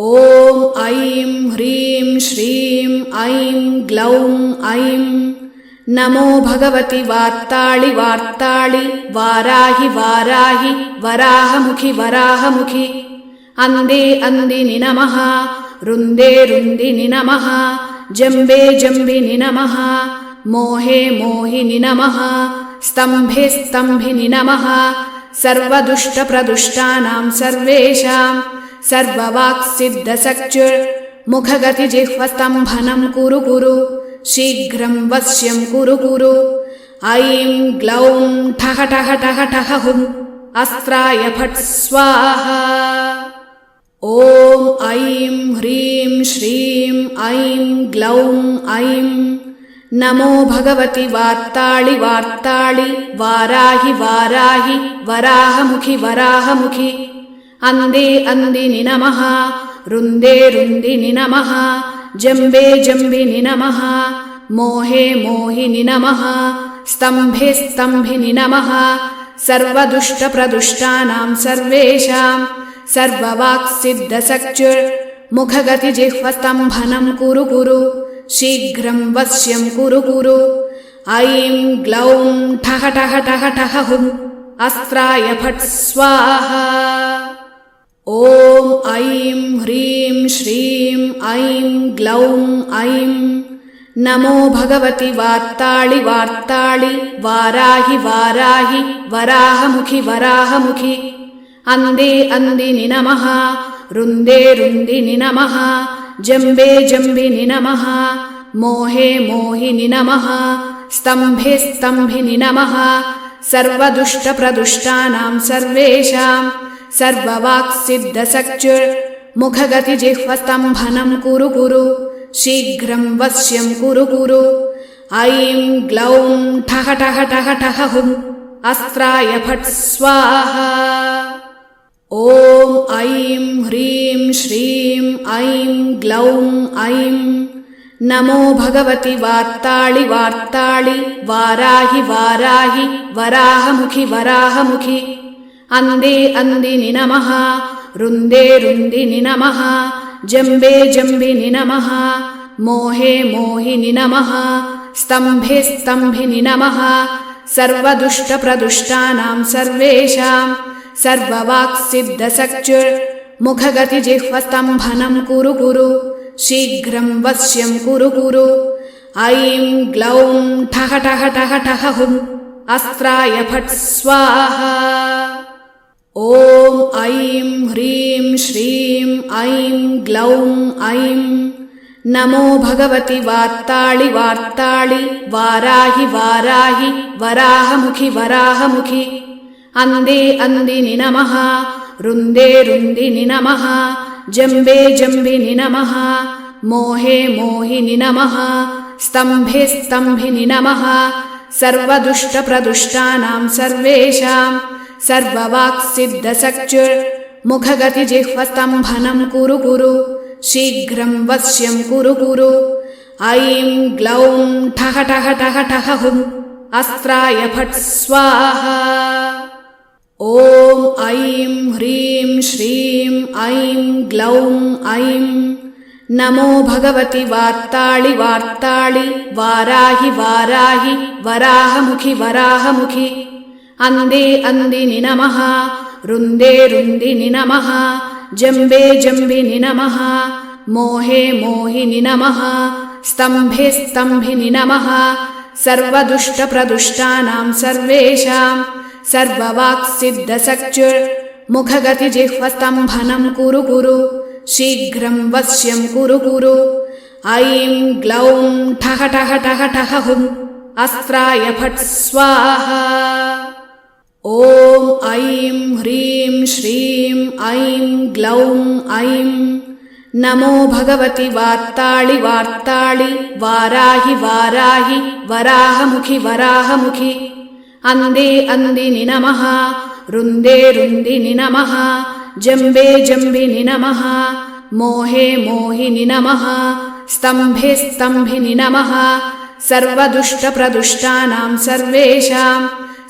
ॐ ऐं ह्रीं श्रीं ऐं ग्लौं ऐं नमो भगवति वार्ताळि वार्ताळि वाराहि वाराहि वराहमुखि वराहमुखि अन्धे अन्दिनि नमः रुन्दे रुन्दिनि नमः जम्बे जम्बिनि नमः मोहे मोहिनि नमः स्तम्भे स्तम्भिनि नमः सर्वदुष्टप्रदुष्टानां सर्वेषां सर्ववाक्सिद्धसक्चुर्मुखगतिजिह्वस्तम्भनं कुरु कुरु शीघ्रं वश्यं कुरु कुरु ऐं ग्लौं ठः ठः ठः ठः हुम् अस्त्राय फट् स्वाहा ॐ ऐं ह्रीं श्रीं ऐं ग्लौं ऐं नमो भगवति वार्ताळि वार्ताळि वाराहि वाराहि वराहमुखि वराहमुखि अन्धे अन्दिनि नमः रुन्दे रुन्दिनि नमः जम्बे जम्बिनि नमः मोहे मोहिनि नमः स्तम्भे स्तम्भिनि नमः सर्वदुष्टप्रदुष्टानां सर्वेषां सर्ववाक्सिद्धसक्चुर्मुखगतिजिह्वस्तम्भनं कुरु कुरु शीघ्रं वश्यं कुरु कुरु ऐं ग्लौं ठः ठः ठः ठः हुम् अस्त्राय फट् स्वाहा ॐ ऐं ह्रीं श्रीं ऐं ग्लौं ऐं नमो भगवति वार्ताळि वार्ताळि वाराहि वाराहि वराहमुखि वराहमुखि अन्धे अन्दिनि नमः रुन्दे रुन्दिनि नमः जम्बे जम्बिनि नमः मोहे मोहिनि नमः स्तम्भे स्तम्भिनि नमः सर्वदुष्टप्रदुष्टानां सर्वेषां सर्ववाक्सिद्धसक्चुर्मुखगतिजिह्वस्तम्भनं कुरु कुरु शीघ्रं वश्यं कुरु कुरु ऐं ग्लौं ठः ठः ठः ठः हुम् अस्त्राय फट् स्वाहा ॐ ऐं ह्रीं श्रीं ऐं ग्लौं ऐं नमो भगवति वार्ताळि वार्ताळि वाराहि वाराहि वराहमुखि वराहमुखि अन्धे अन्दिनि नमः रुन्दे रुन्दिनि नमः जम्बे जम्बिनि नमः मोहे मोहिनि नमः स्तम्भे स्तम्भिनि नमः सर्वदुष्टप्रदुष्टानां सर्वेषां सर्ववाक्सिद्धसक्चुर्मुखगतिजिह्वस्तम्भनं कुरु कुरु शीघ्रं वश्यं कुरु कुरु ऐं ग्लौं ठः ठः ठः ठः हुम् अस्त्राय फट् स्वाहा ॐ ऐं ह्रीं श्रीं ऐं ग्लौं ऐं नमो भगवति वार्ताळि वार्ताळि वाराहि वाराहि वराहमुखि वराहमुखि अन्धे अन्दिनि नमः रुन्दे रुन्दिनि नमः जम्बे जम्बिनि नमः मोहे मोहिनि नमः स्तम्भे स्तम्भिनि नमः सर्वदुष्टप्रदुष्टानां सर्वेषां सर्ववाक्सिद्धसक्चुर्मुखगतिजिह्वस्तम्भनं कुरु कुरु शीघ्रं वश्यं कुरु कुरु ऐं ग्लौं ठः ठः ठः ठः हुम् अस्त्राय फट् स्वाहा ॐ ऐं ह्रीं श्रीं ऐं ग्लौं ऐं नमो भगवति वार्ताळि वार्ताळि वाराहि वाराहि वराहमुखि वराहमुखि अन्धे अन्दिनि नमः रुन्दे रुन्दिनि नमः जम्बे जम्बिनि नमः मोहे मोहिनि नमः स्तम्भे स्तम्भिनि नमः सर्वदुष्टप्रदुष्टानां सर्वेषां सर्ववाक्सिद्धसक्चुर्मुखगतिजिह्वस्तम्भनं कुरु कुरु शीघ्रं वश्यं कुरु कुरु ऐं ग्लौं ठः ठः ठः ठः हुम् अस्त्राय फट् स्वाहा ॐ ऐं ह्रीं श्रीं ऐं ग्लौं ऐं नमो भगवति वार्ताळि वार्ताळि वाराहि वाराहि वराहमुखि वराहमुखि अन्धे अन्दिनि नमः रुन्दे रुन्दिनि नमः जम्बे जम्बिनि नमः मोहे मोहिनि नमः स्तम्भे स्तम्भिनि नमः सर्वदुष्टप्रदुष्टानां सर्वेषां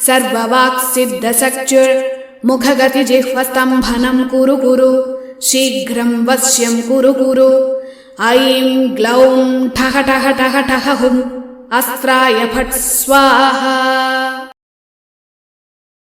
सर्ववाक्सिद्धसक्चुर्मुखगतिजिह्वस्तम्भनं कुरु कुरु शीघ्रं वश्यं कुरु कुरु ऐं ग्लौं ठः ठः ठः ठः हुम् अस्त्राय फट् स्वाहा।